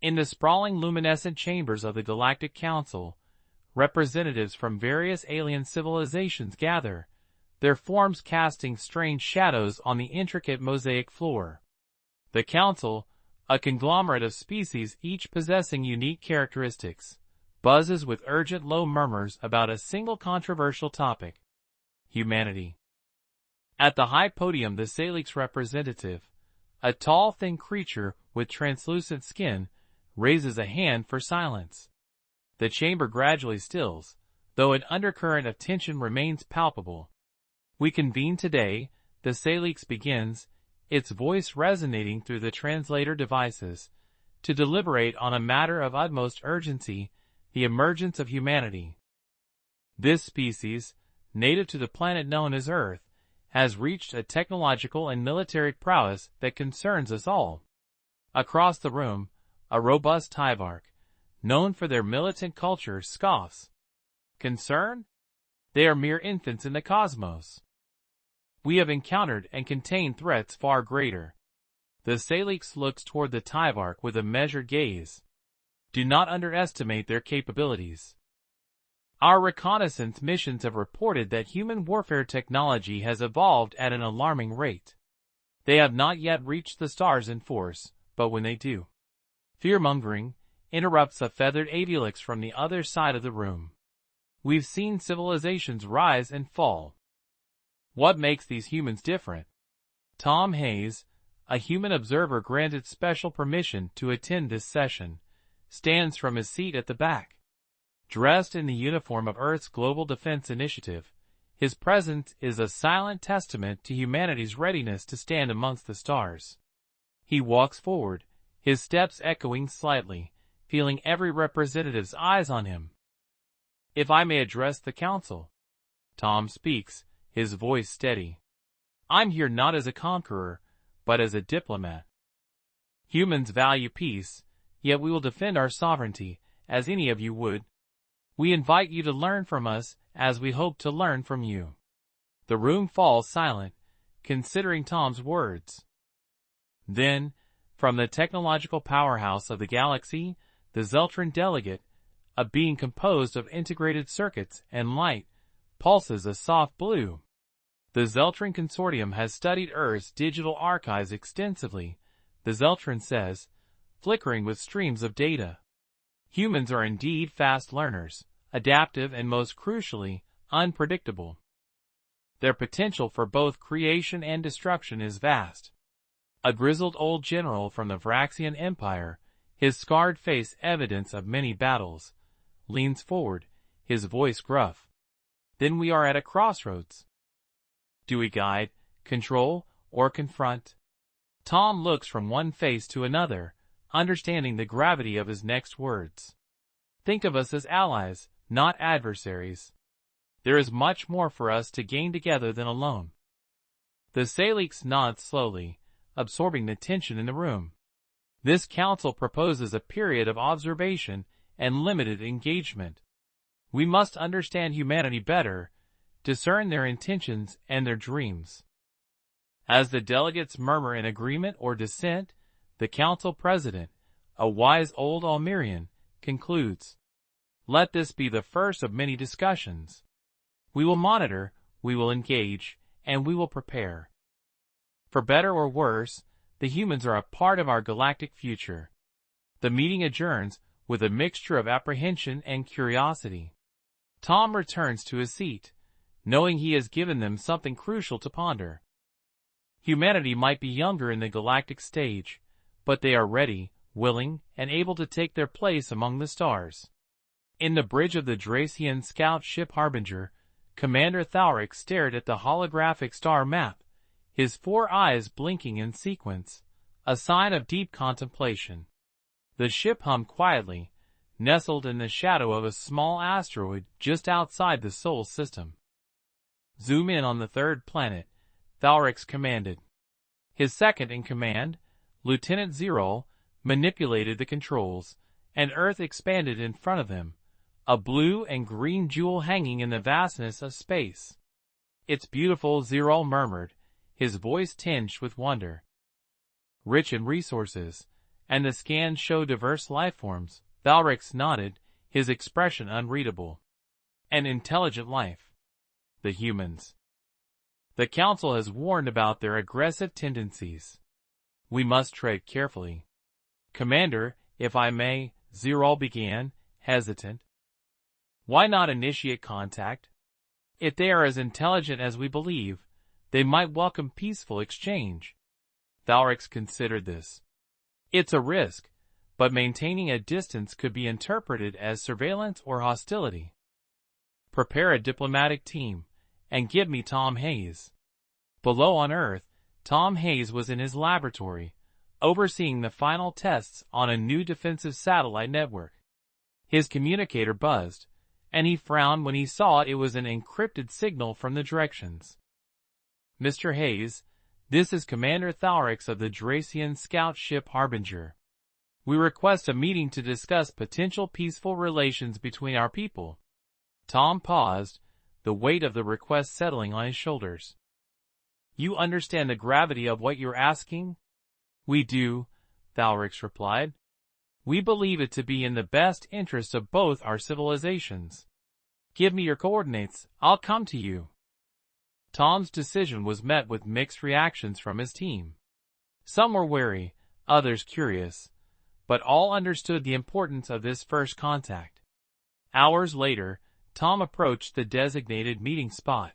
In the sprawling luminescent chambers of the Galactic Council, representatives from various alien civilizations gather, their forms casting strange shadows on the intricate mosaic floor. The Council, a conglomerate of species each possessing unique characteristics, buzzes with urgent low murmurs about a single controversial topic: humanity. At the high podium, the Salix representative, a tall, thin creature with translucent skin, raises a hand for silence. The chamber gradually stills, though an undercurrent of tension remains palpable. "We convene today," the Salix begins, its voice resonating through the translator devices, "to deliberate on a matter of utmost urgency, the emergence of humanity. This species, native to the planet known as Earth, has reached a technological and military prowess that concerns us all." Across the room, a robust Tyvark, known for their militant culture, scoffs. "Concern? They are mere infants in the cosmos. We have encountered and contained threats far greater." The Salix looks toward the Tyvark with a measured gaze. "Do not underestimate their capabilities. Our reconnaissance missions have reported that human warfare technology has evolved at an alarming rate. They have not yet reached the stars in force, but when they do..." "Fear-mongering," interrupts a feathered aviolix from the other side of the room. "We've seen civilizations rise and fall. What makes these humans different?" Tom Hayes, a human observer granted special permission to attend this session, stands from his seat at the back. Dressed in the uniform of Earth's Global Defense Initiative, his presence is a silent testament to humanity's readiness to stand amongst the stars. He walks forward, his steps echoing slightly, feeling every representative's eyes on him. "If I may address the council," Tom speaks, his voice steady. "I'm here not as a conqueror, but as a diplomat. Humans value peace, yet we will defend our sovereignty, as any of you would. We invite you to learn from us, as we hope to learn from you." The room falls silent, considering Tom's words. Then, from the technological powerhouse of the galaxy, the Zeltran delegate, a being composed of integrated circuits and light, pulses a soft blue. The Zeltran Consortium has studied Earth's digital archives extensively, the Zeltran says, flickering with streams of data. Humans are indeed fast learners, adaptive and most crucially, unpredictable. Their potential for both creation and destruction is vast. A grizzled old general from the Vraxian Empire, his scarred face evidence of many battles, leans forward, his voice gruff. "Then we are at a crossroads. Do we guide, control, or confront?" Tom looks from one face to another, understanding the gravity of his next words. "Think of us as allies, not adversaries. There is much more for us to gain together than alone." The Salix nods slowly, absorbing the tension in the room. This council proposes a period of observation and limited engagement. We must understand humanity better, discern their intentions and their dreams. As the delegates murmur in agreement or dissent, the council president, a wise old Almerian, concludes, "Let this be the first of many discussions. We will monitor, we will engage, and we will prepare. For better or worse, the humans are a part of our galactic future." The meeting adjourns with a mixture of apprehension and curiosity. Tom returns to his seat, knowing he has given them something crucial to ponder. Humanity might be younger in the galactic stage, but they are ready, willing, and able to take their place among the stars. In the bridge of the Dracian scout ship Harbinger, Commander Thalric stared at the holographic star map, his 4 eyes blinking in sequence, a sign of deep contemplation. The ship hummed quietly, nestled in the shadow of a small asteroid just outside the Sol system. "Zoom in on the third planet," Thalrix commanded. His second-in-command, Lieutenant Zerol, manipulated the controls, and Earth expanded in front of them, a blue and green jewel hanging in the vastness of space. "It's beautiful," Zerol murmured, his voice tinged with wonder. "Rich in resources, and the scans show diverse lifeforms. Thalrix nodded, his expression unreadable. An intelligent life. The humans. The Council has warned about their aggressive tendencies. We must tread carefully. Commander, if I may, Zerol began, hesitant. Why not initiate contact? If they are as intelligent as we believe, they might welcome peaceful exchange. Thalrix considered this. It's a risk, but maintaining a distance could be interpreted as surveillance or hostility. Prepare a diplomatic team, and give me Tom Hayes. Below on Earth, Tom Hayes was in his laboratory, overseeing the final tests on a new defensive satellite network. His communicator buzzed, and he frowned when he saw it was an encrypted signal from the directions. Mr. Hayes, this is Commander Thalrix of the Dracian scout ship Harbinger. We request a meeting to discuss potential peaceful relations between our people. Tom paused, the weight of the request settling on his shoulders. You understand the gravity of what you're asking? We do, Thalrix replied. We believe it to be in the best interest of both our civilizations. Give me your coordinates, I'll come to you. Tom's decision was met with mixed reactions from his team. Some were wary, others curious, but all understood the importance of this first contact. Hours later, Tom approached the designated meeting spot,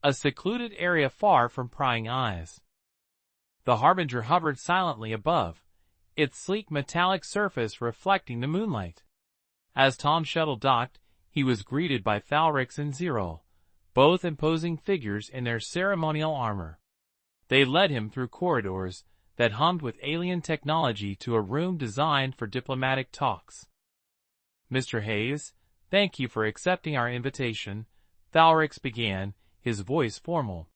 a secluded area far from prying eyes. The Harbinger hovered silently above, its sleek metallic surface reflecting the moonlight. As Tom's shuttle docked, he was greeted by Thalrix and Zerol, both imposing figures in their ceremonial armor. They led him through corridors that hummed with alien technology to a room designed for diplomatic talks. Mr. Hayes, thank you for accepting our invitation, Thalrix began, his voice formal.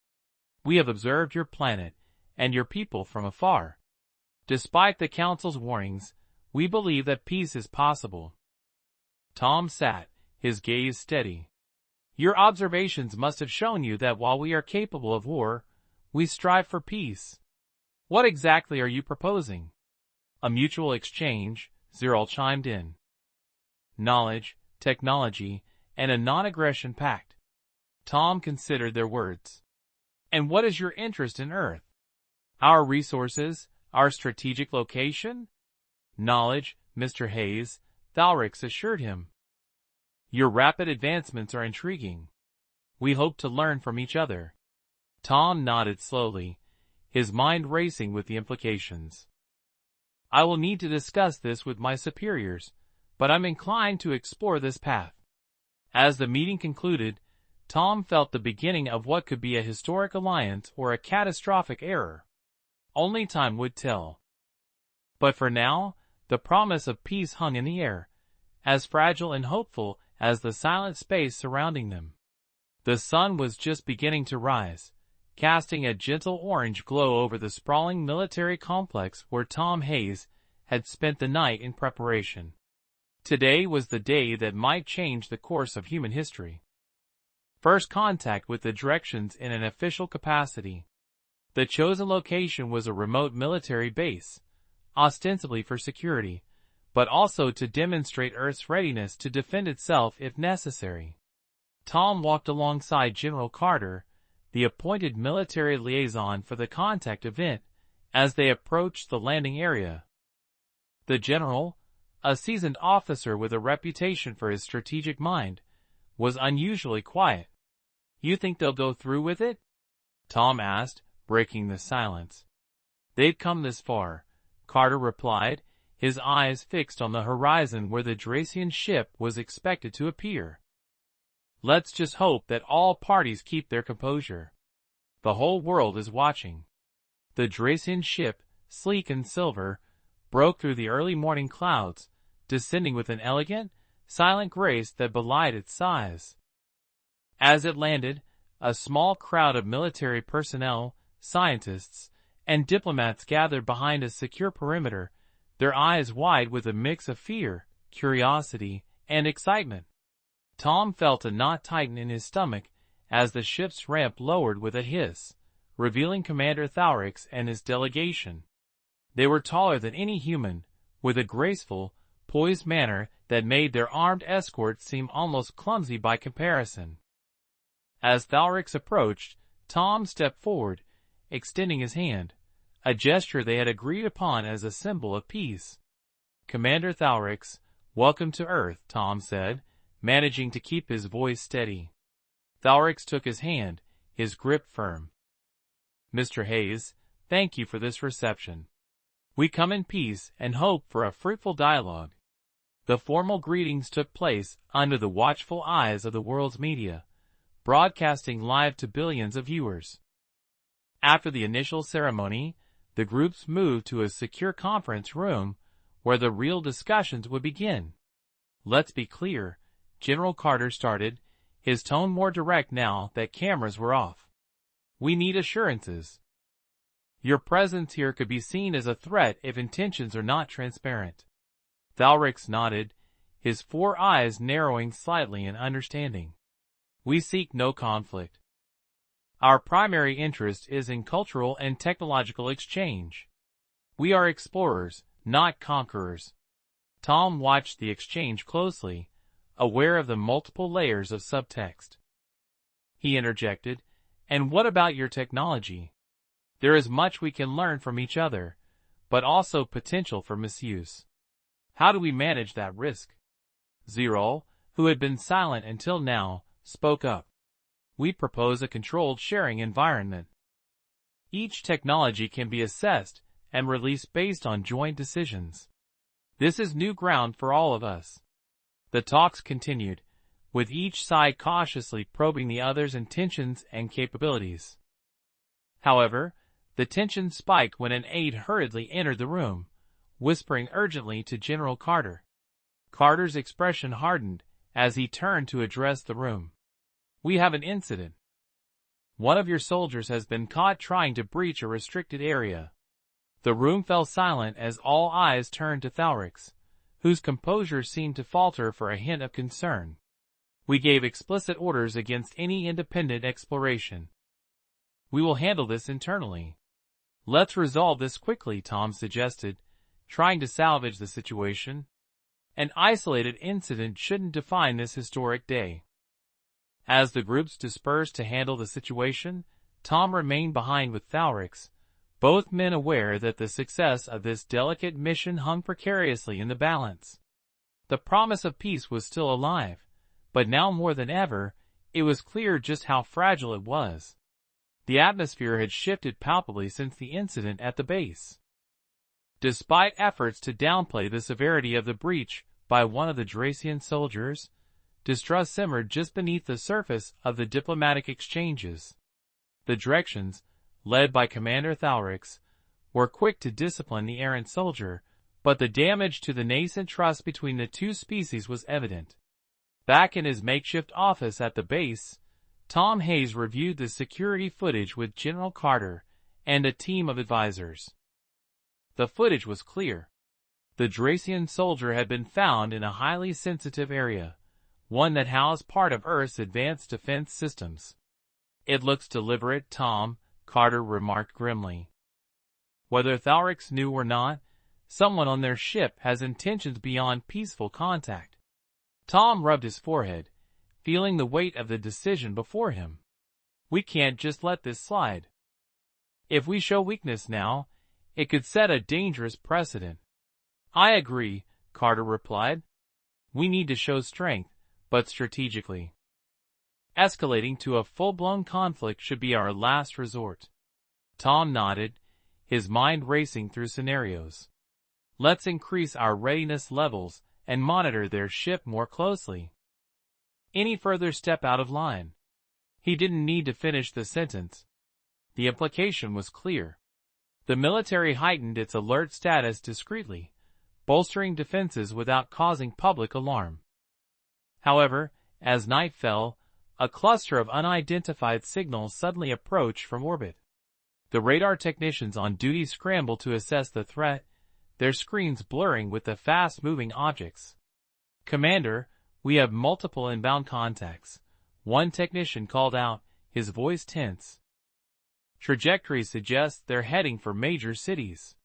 We have observed your planet and your people from afar. Despite the Council's warnings, we believe that peace is possible. Tom sat, his gaze steady. Your observations must have shown you that while we are capable of war, we strive for peace. What exactly are you proposing? A mutual exchange, Zerol chimed in. Knowledge, technology, and a non-aggression pact. Tom considered their words. And what is your interest in Earth? Our resources, our strategic location? Knowledge, Mr. Hayes, Thalrix assured him. Your rapid advancements are intriguing. We hope to learn from each other. Tom nodded slowly, his mind racing with the implications. I will need to discuss this with my superiors, but I'm inclined to explore this path. As the meeting concluded, Tom felt the beginning of what could be a historic alliance or a catastrophic error. Only time would tell. But for now, the promise of peace hung in the air, as fragile and hopeful as the silent space surrounding them. The sun was just beginning to rise, casting a gentle orange glow over the sprawling military complex where Tom Hayes had spent the night in preparation. Today was the day that might change the course of human history. First contact with the directions in an official capacity. The chosen location was a remote military base, ostensibly for security, but also to demonstrate Earth's readiness to defend itself if necessary. Tom walked alongside General Carter, the appointed military liaison for the contact event, as they approached the landing area. The general, a seasoned officer with a reputation for his strategic mind, was unusually quiet. You think they'll go through with it? Tom asked, breaking the silence. They've come this far, Carter replied, his eyes fixed on the horizon where the Dracian ship was expected to appear. Let's just hope that all parties keep their composure. The whole world is watching. The Dracian ship, sleek and silver, broke through the early morning clouds, descending with an elegant, silent grace that belied its size. As it landed, a small crowd of military personnel, scientists, and diplomats gathered behind a secure perimeter, their eyes wide with a mix of fear, curiosity, and excitement. Tom felt a knot tighten in his stomach as the ship's ramp lowered with a hiss, revealing Commander Thalrix and his delegation. They were taller than any human, with a graceful, poised manner that made their armed escort seem almost clumsy by comparison. As Thalrix approached, Tom stepped forward, extending his hand, a gesture they had agreed upon as a symbol of peace. "Commander Thalrix, welcome to Earth," Tom said, managing to keep his voice steady. Thalrix took his hand, his grip firm. "Mr. Hayes, thank you for this reception. We come in peace and hope for a fruitful dialogue." The formal greetings took place under the watchful eyes of the world's media, broadcasting live to billions of viewers. After the initial ceremony, the groups moved to a secure conference room where the real discussions would begin. "Let's be clear," General Carter started, his tone more direct now that cameras were off. "We need assurances. Your presence here could be seen as a threat if intentions are not transparent." Thalrix nodded, his 4 eyes narrowing slightly in understanding. "We seek no conflict. Our primary interest is in cultural and technological exchange. We are explorers, not conquerors." Tom watched the exchange closely, aware of the multiple layers of subtext. He interjected, "And what about your technology? There is much we can learn from each other, but also potential for misuse. How do we manage that risk?" Zirol, who had been silent until now, spoke up. "We propose a controlled sharing environment. Each technology can be assessed and released based on joint decisions. This is new ground for all of us." The talks continued, with each side cautiously probing the other's intentions and capabilities. However, the tension spiked when an aide hurriedly entered the room, whispering urgently to General Carter. Carter's expression hardened as he turned to address the room. "We have an incident. One of your soldiers has been caught trying to breach a restricted area." The room fell silent as all eyes turned to Thalrix, whose composure seemed to falter for a hint of concern. "We gave explicit orders against any independent exploration. We will handle this internally." "Let's resolve this quickly," Tom suggested, trying to salvage the situation. An isolated incident shouldn't define this historic day. As the groups dispersed to handle the situation, Tom remained behind with Thalrix, both men aware that the success of this delicate mission hung precariously in the balance. The promise of peace was still alive, but now more than ever, it was clear just how fragile it was. The atmosphere had shifted palpably since the incident at the base. Despite efforts to downplay the severity of the breach by one of the Dracian soldiers, distrust simmered just beneath the surface of the diplomatic exchanges. The directions, led by Commander Thalrix, were quick to discipline the errant soldier, but the damage to the nascent trust between the two species was evident. Back in his makeshift office at the base, Tom Hayes reviewed the security footage with General Carter and a team of advisors. The footage was clear. The Dracian soldier had been found in a highly sensitive area, one that housed part of Earth's advanced defense systems. "It looks deliberate, Tom," Carter remarked grimly. "Whether Thalrix knew or not, someone on their ship has intentions beyond peaceful contact." Tom rubbed his forehead, feeling the weight of the decision before him. "We can't just let this slide. If we show weakness now, it could set a dangerous precedent." "I agree," Carter replied. "We need to show strength, but strategically. Escalating to a full-blown conflict should be our last resort." Tom nodded, his mind racing through scenarios. "Let's increase our readiness levels and monitor their ship more closely." Any further step out of line? He didn't need to finish the sentence. The implication was clear. The military heightened its alert status discreetly, bolstering defenses without causing public alarm. However, as night fell, a cluster of unidentified signals suddenly approached from orbit. The radar technicians on duty scrambled to assess the threat, their screens blurring with the fast-moving objects. "Commander, we have multiple inbound contacts," one technician called out, his voice tense. "Trajectory suggests they're heading for major cities."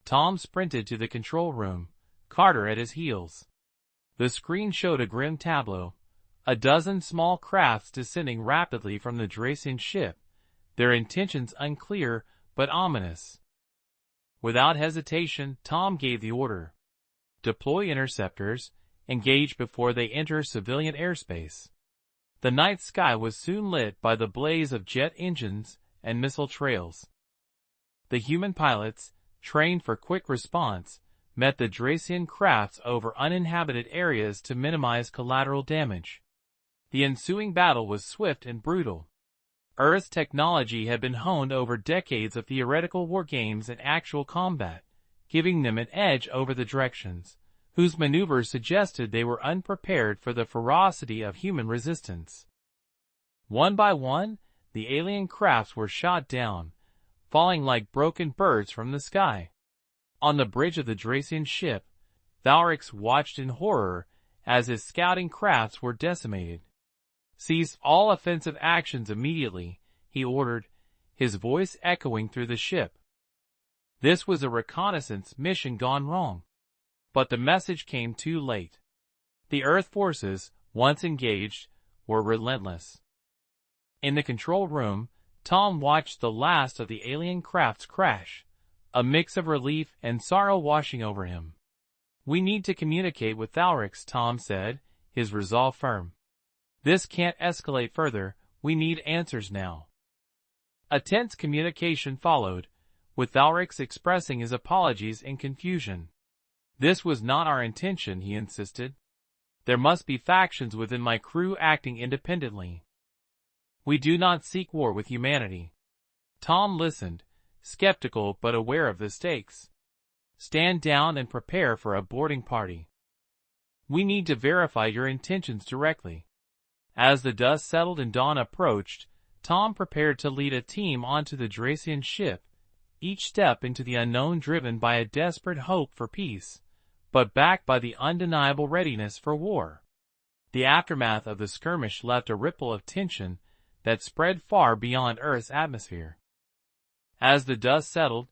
Tom sprinted to the control room, Carter at his heels. The screen showed a grim tableau. A dozen small crafts descending rapidly from the Dracian ship, their intentions unclear but ominous. Without hesitation, Tom gave the order. Deploy interceptors, engage before they enter civilian airspace. The night sky was soon lit by the blaze of jet engines and missile trails. The human pilots, trained for quick response, met the Dracian crafts over uninhabited areas to minimize collateral damage. The ensuing battle was swift and brutal. Earth's technology had been honed over decades of theoretical wargames and actual combat, giving them an edge over the Directions, whose maneuvers suggested they were unprepared for the ferocity of human resistance. One by one, the alien crafts were shot down, falling like broken birds from the sky. On the bridge of the Dracian ship, Thalrix watched in horror as his scouting crafts were decimated. "Cease all offensive actions immediately," he ordered, his voice echoing through the ship. This was a reconnaissance mission gone wrong. But the message came too late. The Earth forces, once engaged, were relentless. In the control room, Tom watched the last of the alien crafts crash, a mix of relief and sorrow washing over him. "We need to communicate with Thalrix," Tom said, his resolve firm. "This can't escalate further, we need answers now." A tense communication followed, with Thalrix expressing his apologies in confusion. "This was not our intention," he insisted. "There must be factions within my crew acting independently. We do not seek war with humanity." Tom listened, skeptical but aware of the stakes. "Stand down and prepare for a boarding party. We need to verify your intentions directly." As the dust settled and dawn approached, Tom prepared to lead a team onto the Dracian ship, each step into the unknown driven by a desperate hope for peace, but backed by the undeniable readiness for war. The aftermath of the skirmish left a ripple of tension that spread far beyond Earth's atmosphere. As the dust settled,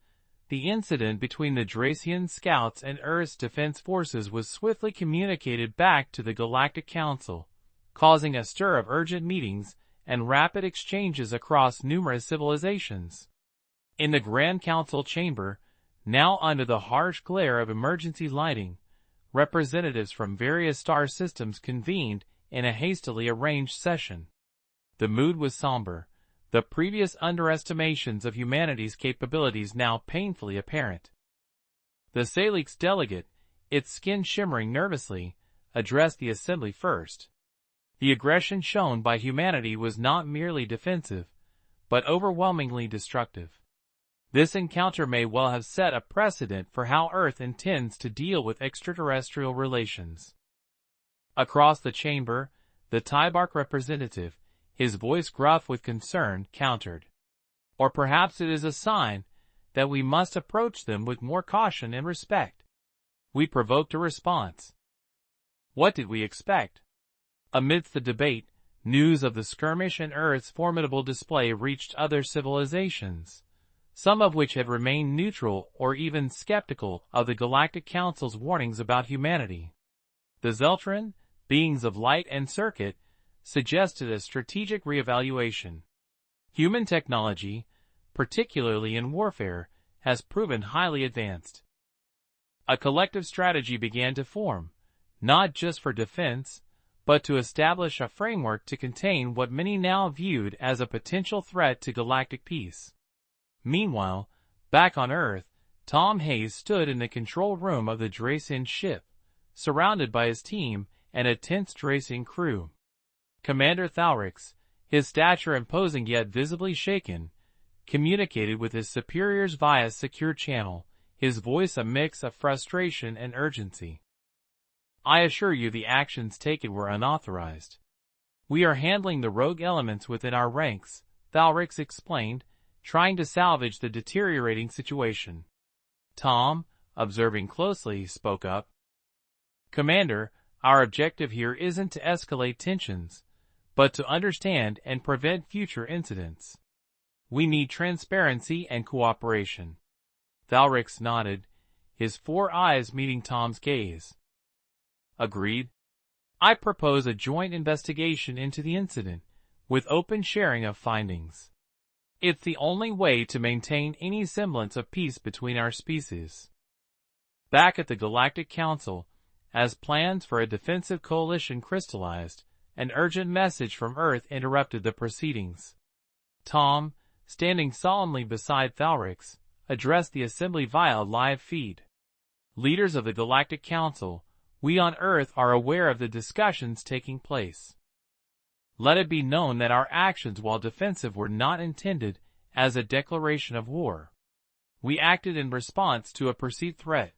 the incident between the Dracian scouts and Earth's defense forces was swiftly communicated back to the Galactic Council, causing a stir of urgent meetings and rapid exchanges across numerous civilizations. In the Grand Council chamber, now under the harsh glare of emergency lighting, representatives from various star systems convened in a hastily arranged session. The mood was somber, the previous underestimations of humanity's capabilities now painfully apparent. The Salix delegate, its skin shimmering nervously, addressed the assembly first. The aggression shown by humanity was not merely defensive, but overwhelmingly destructive. This encounter may well have set a precedent for how Earth intends to deal with extraterrestrial relations. Across the chamber, the Tybark representative, his voice gruff with concern, countered. "Or perhaps it is a sign that we must approach them with more caution and respect." We provoked a response. What did we expect? Amidst the debate, news of the skirmish and Earth's formidable display reached other civilizations, some of which had remained neutral or even skeptical of the Galactic Council's warnings about humanity. The Zeltran, beings of light and circuit, suggested a strategic reevaluation. Human technology, particularly in warfare, has proven highly advanced. A collective strategy began to form, not just for defense, but to establish a framework to contain what many now viewed as a potential threat to galactic peace. Meanwhile, back on Earth, Tom Hayes stood in the control room of the Dracian ship, surrounded by his team and a tense Dracian crew. Commander Thalrix, his stature imposing yet visibly shaken, communicated with his superiors via secure channel, his voice a mix of frustration and urgency. "I assure you the actions taken were unauthorized. We are handling the rogue elements within our ranks," Thalrix explained, trying to salvage the deteriorating situation. Tom, observing closely, spoke up. "Commander, our objective here isn't to escalate tensions, but to understand and prevent future incidents. We need transparency and cooperation." Thalrix nodded, his 4 eyes meeting Tom's gaze. Agreed. I propose a joint investigation into the incident, with open sharing of findings. It's the only way to maintain any semblance of peace between our species. Back at the Galactic Council, as plans for a defensive coalition crystallized, an urgent message from Earth interrupted the proceedings. Tom, standing solemnly beside Thalrix, addressed the assembly via live feed. Leaders of the Galactic Council, we on Earth are aware of the discussions taking place. Let it be known that our actions while defensive were not intended as a declaration of war. We acted in response to a perceived threat.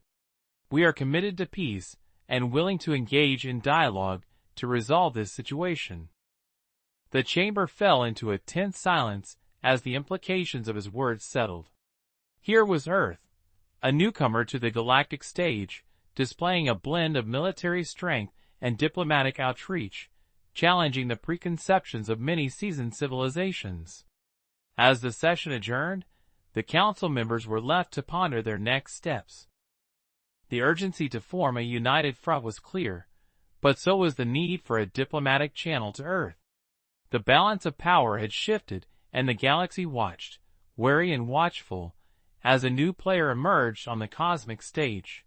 We are committed to peace and willing to engage in dialogue to resolve this situation. The chamber fell into a tense silence as the implications of his words settled. Here was Earth, a newcomer to the galactic stage, displaying a blend of military strength and diplomatic outreach, challenging the preconceptions of many seasoned civilizations. As the session adjourned, the council members were left to ponder their next steps. The urgency to form a united front was clear, but so was the need for a diplomatic channel to Earth. The balance of power had shifted, and the galaxy watched, wary and watchful, as a new player emerged on the cosmic stage.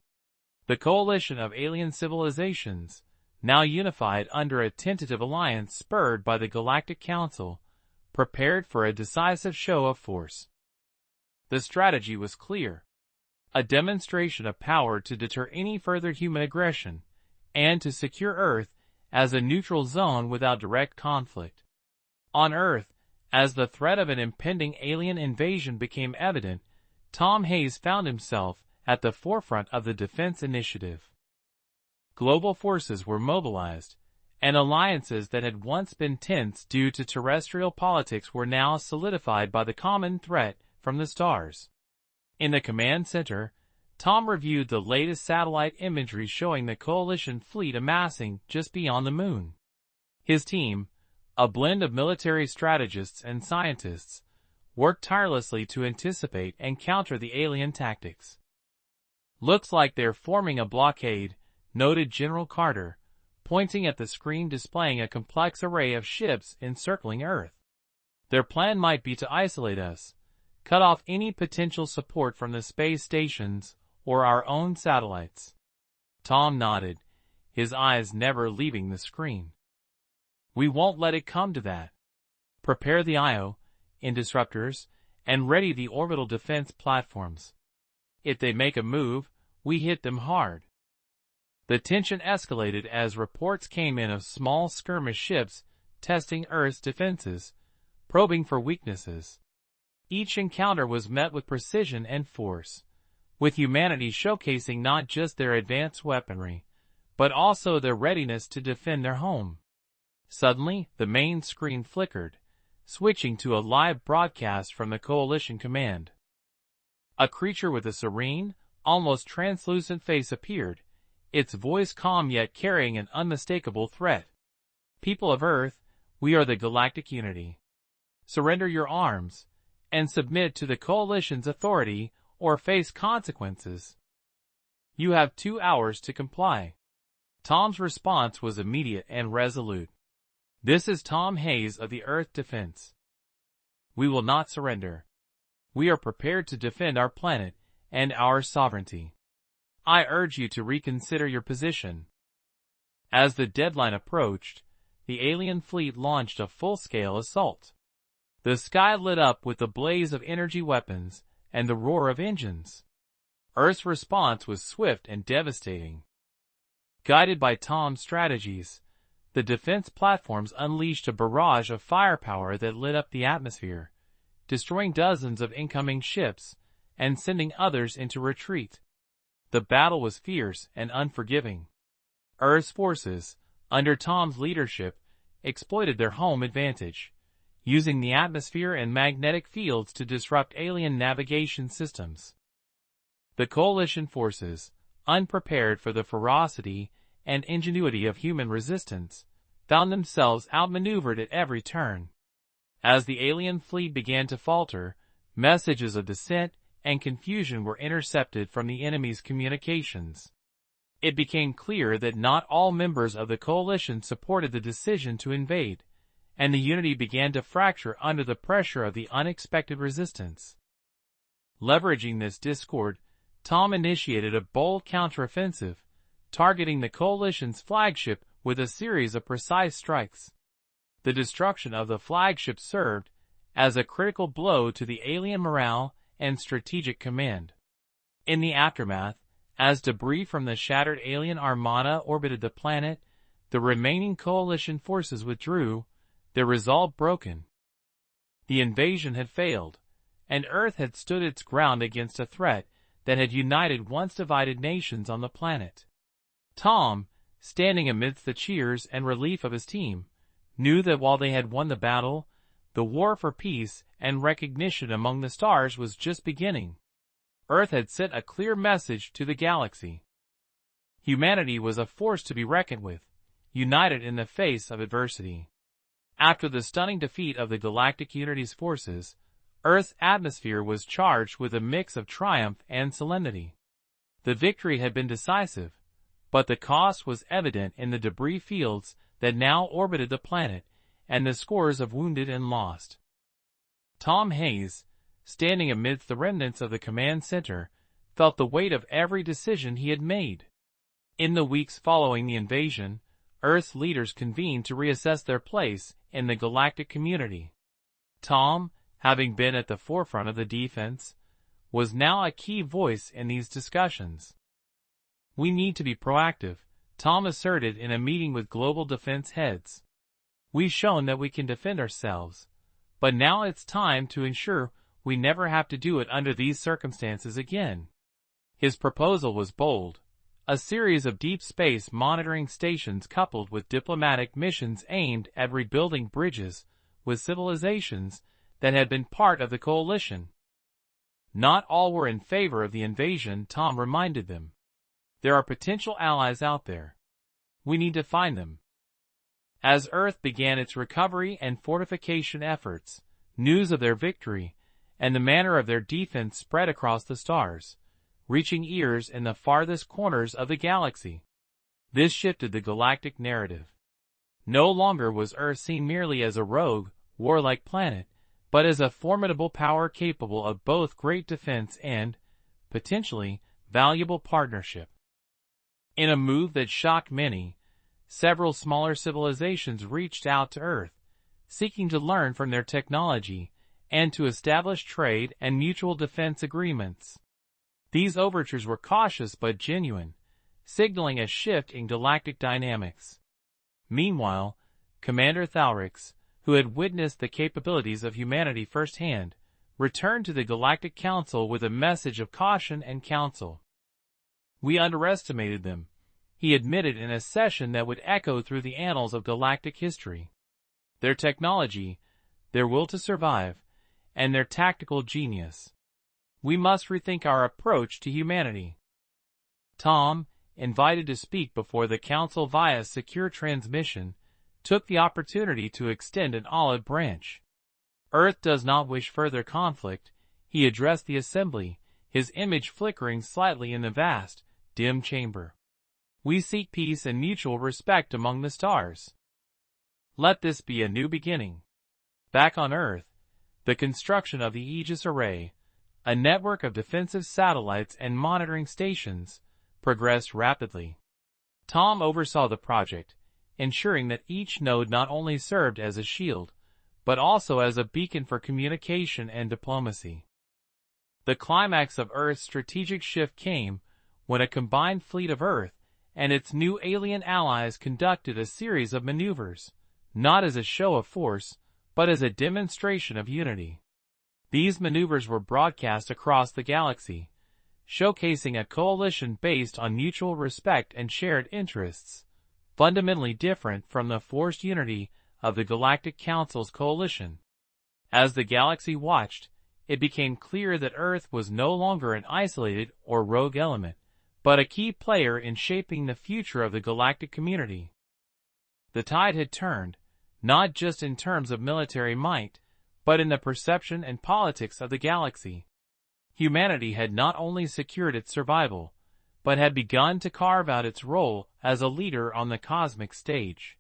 The coalition of alien civilizations, now unified under a tentative alliance spurred by the Galactic Council, prepared for a decisive show of force. The strategy was clear. A demonstration of power to deter any further human aggression, and to secure Earth as a neutral zone without direct conflict. On Earth, as the threat of an impending alien invasion became evident, Tom Hayes found himself at the forefront of the defense initiative. Global forces were mobilized, and alliances that had once been tense due to terrestrial politics were now solidified by the common threat from the stars. In the command center, Tom reviewed the latest satellite imagery showing the coalition fleet amassing just beyond the moon. His team, a blend of military strategists and scientists, worked tirelessly to anticipate and counter the alien tactics. "Looks like they're forming a blockade," noted General Carter, pointing at the screen displaying a complex array of ships encircling Earth. "Their plan might be to isolate us, cut off any potential support from the space stations or our own satellites." Tom nodded, his eyes never leaving the screen. "We won't let it come to that. Prepare the IO, disruptors, and ready the orbital defense platforms. If they make a move, we hit them hard." The tension escalated as reports came in of small skirmish ships testing Earth's defenses, probing for weaknesses. Each encounter was met with precision and force, with humanity showcasing not just their advanced weaponry, but also their readiness to defend their home. Suddenly, the main screen flickered, switching to a live broadcast from the Coalition command. A creature with a serene, almost translucent face appeared, its voice calm yet carrying an unmistakable threat. "People of Earth, we are the Galactic Unity. Surrender your arms, and submit to the Coalition's authority or face consequences. You have 2 hours to comply." Tom's response was immediate and resolute. "This is Tom Hayes of the Earth Defense. We will not surrender. We are prepared to defend our planet and our sovereignty. I urge you to reconsider your position." As the deadline approached, the alien fleet launched a full-scale assault. The sky lit up with the blaze of energy weapons and the roar of engines. Earth's response was swift and devastating. Guided by Tom's strategies, the defense platforms unleashed a barrage of firepower that lit up the atmosphere, destroying dozens of incoming ships and sending others into retreat. The battle was fierce and unforgiving. Earth's forces, under Tom's leadership, exploited their home advantage, using the atmosphere and magnetic fields to disrupt alien navigation systems. The Coalition forces, unprepared for the ferocity and ingenuity of human resistance, found themselves outmaneuvered at every turn. As the alien fleet began to falter, messages of dissent and confusion were intercepted from the enemy's communications. It became clear that not all members of the coalition supported the decision to invade, and the unity began to fracture under the pressure of the unexpected resistance. Leveraging this discord, Tom initiated a bold counteroffensive, targeting the coalition's flagship with a series of precise strikes. The destruction of the flagship served as a critical blow to the alien morale and strategic command. In the aftermath, as debris from the shattered alien armada orbited the planet, the remaining coalition forces withdrew, their resolve broken. The invasion had failed, and Earth had stood its ground against a threat that had united once divided nations on the planet. Tom, standing amidst the cheers and relief of his team, knew that while they had won the battle, the war for peace and recognition among the stars was just beginning. Earth had sent a clear message to the galaxy. Humanity was a force to be reckoned with, united in the face of adversity. After the stunning defeat of the Galactic Unity's forces, Earth's atmosphere was charged with a mix of triumph and solemnity. The victory had been decisive, but the cost was evident in the debris fields that now orbited the planet and the scores of wounded and lost. Tom Hayes, standing amidst the remnants of the command center, felt the weight of every decision he had made. In the weeks following the invasion, Earth's leaders convened to reassess their place in the galactic community. Tom, having been at the forefront of the defense, was now a key voice in these discussions. "We need to be proactive," Tom asserted in a meeting with global defense heads. "We've shown that we can defend ourselves, but now it's time to ensure we never have to do it under these circumstances again." His proposal was bold: a series of deep space monitoring stations coupled with diplomatic missions aimed at rebuilding bridges with civilizations that had been part of the coalition. Not all were in favor of the invasion, Tom reminded them. There are potential allies out there. We need to find them. As Earth began its recovery and fortification efforts, news of their victory and the manner of their defense spread across the stars, reaching ears in the farthest corners of the galaxy. This shifted the galactic narrative. No longer was Earth seen merely as a rogue, warlike planet, but as a formidable power capable of both great defense and, potentially, valuable partnership. In a move that shocked many, several smaller civilizations reached out to Earth, seeking to learn from their technology and to establish trade and mutual defense agreements. These overtures were cautious but genuine, signaling a shift in galactic dynamics. Meanwhile, Commander Thalrix, who had witnessed the capabilities of humanity firsthand, returned to the Galactic Council with a message of caution and counsel. "We underestimated them," he admitted in a session that would echo through the annals of galactic history. "Their technology, their will to survive, and their tactical genius. We must rethink our approach to humanity." Tom, invited to speak before the council via secure transmission, took the opportunity to extend an olive branch. "Earth does not wish further conflict," he addressed the assembly, his image flickering slightly in the vast, dim chamber. "We seek peace and mutual respect among the stars. Let this be a new beginning." Back on Earth, the construction of the Aegis Array, a network of defensive satellites and monitoring stations, progressed rapidly. Tom oversaw the project, ensuring that each node not only served as a shield, but also as a beacon for communication and diplomacy. The climax of Earth's strategic shift came when a combined fleet of Earth and its new alien allies conducted a series of maneuvers, not as a show of force, but as a demonstration of unity. These maneuvers were broadcast across the galaxy, showcasing a coalition based on mutual respect and shared interests, fundamentally different from the forced unity of the Galactic Council's coalition. As the galaxy watched, it became clear that Earth was no longer an isolated or rogue element, but a key player in shaping the future of the galactic community. The tide had turned, not just in terms of military might, but in the perception and politics of the galaxy. Humanity had not only secured its survival, but had begun to carve out its role as a leader on the cosmic stage.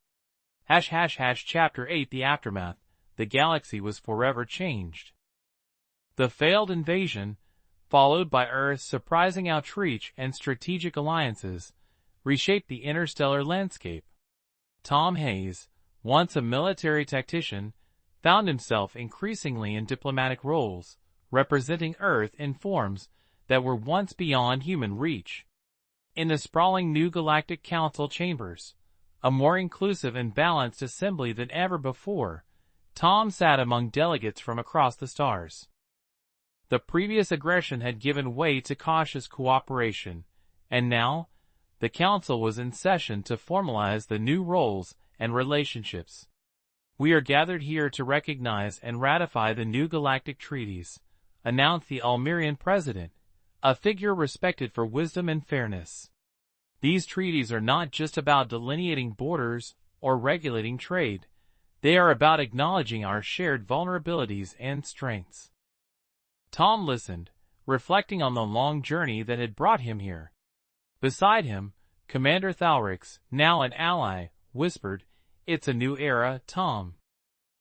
Chapter 8 The Aftermath. The galaxy was forever changed. The failed invasion, followed by Earth's surprising outreach and strategic alliances, reshaped the interstellar landscape. Tom Hayes, once a military tactician, found himself increasingly in diplomatic roles, representing Earth in forms that were once beyond human reach. In the sprawling new Galactic Council chambers, a more inclusive and balanced assembly than ever before, Tom sat among delegates from across the stars. The previous aggression had given way to cautious cooperation, and now, the Council was in session to formalize the new roles and relationships. "We are gathered here to recognize and ratify the new galactic treaties," announced the Almerian president, a figure respected for wisdom and fairness. "These treaties are not just about delineating borders or regulating trade. They are about acknowledging our shared vulnerabilities and strengths." Tom listened, reflecting on the long journey that had brought him here. Beside him, Commander Thalrix, now an ally, whispered, "It's a new era, Tom.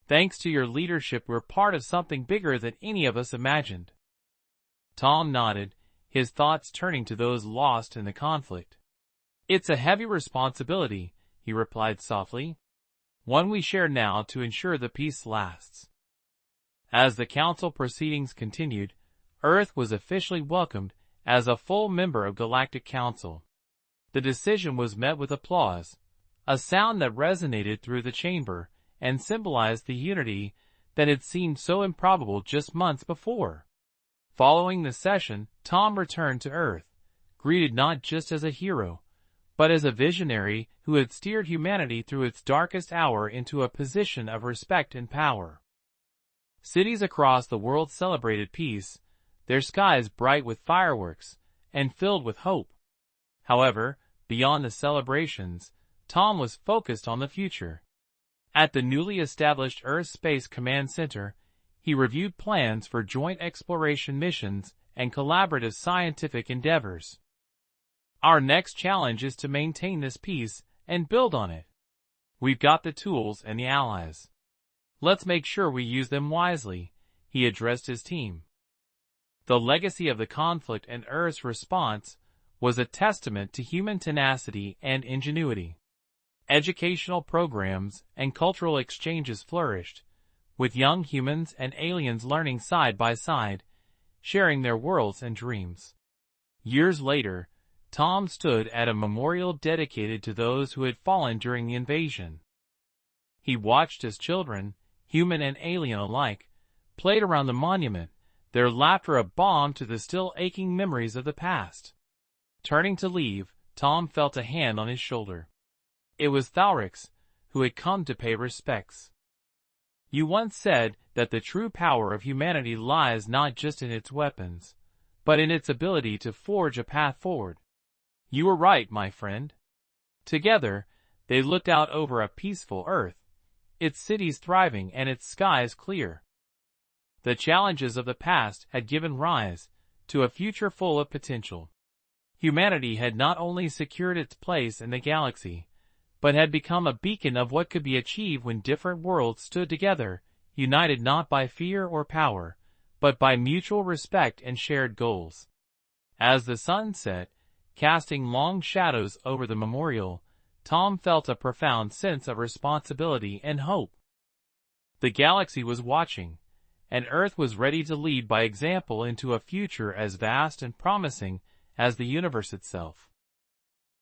Thanks to your leadership, we're part of something bigger than any of us imagined." Tom nodded, his thoughts turning to those lost in the conflict. "It's a heavy responsibility," he replied softly. "One we share now to ensure the peace lasts." As the council proceedings continued, Earth was officially welcomed as a full member of Galactic Council. The decision was met with applause, a sound that resonated through the chamber and symbolized the unity that had seemed so improbable just months before. Following the session, Tom returned to Earth, greeted not just as a hero, but as a visionary who had steered humanity through its darkest hour into a position of respect and power. Cities across the world celebrated peace, their skies bright with fireworks and filled with hope. However, beyond the celebrations, Tom was focused on the future. At the newly established Earth Space Command Center, he reviewed plans for joint exploration missions and collaborative scientific endeavors. "Our next challenge is to maintain this peace and build on it. We've got the tools and the allies. Let's make sure we use them wisely," he addressed his team. The legacy of the conflict and Earth's response was a testament to human tenacity and ingenuity. Educational programs and cultural exchanges flourished, with young humans and aliens learning side by side, sharing their worlds and dreams. Years later, Tom stood at a memorial dedicated to those who had fallen during the invasion. He watched as children, human and alien alike, played around the monument, their laughter a balm to the still aching memories of the past. Turning to leave, Tom felt a hand on his shoulder. It was Thalrix, who had come to pay respects. "You once said that the true power of humanity lies not just in its weapons, but in its ability to forge a path forward. You were right, my friend." Together, they looked out over a peaceful Earth, its cities thriving and its skies clear. The challenges of the past had given rise to a future full of potential. Humanity had not only secured its place in the galaxy, but had become a beacon of what could be achieved when different worlds stood together, united not by fear or power, but by mutual respect and shared goals. As the sun set, casting long shadows over the memorial, Tom felt a profound sense of responsibility and hope. The galaxy was watching, and Earth was ready to lead by example into a future as vast and promising as the universe itself.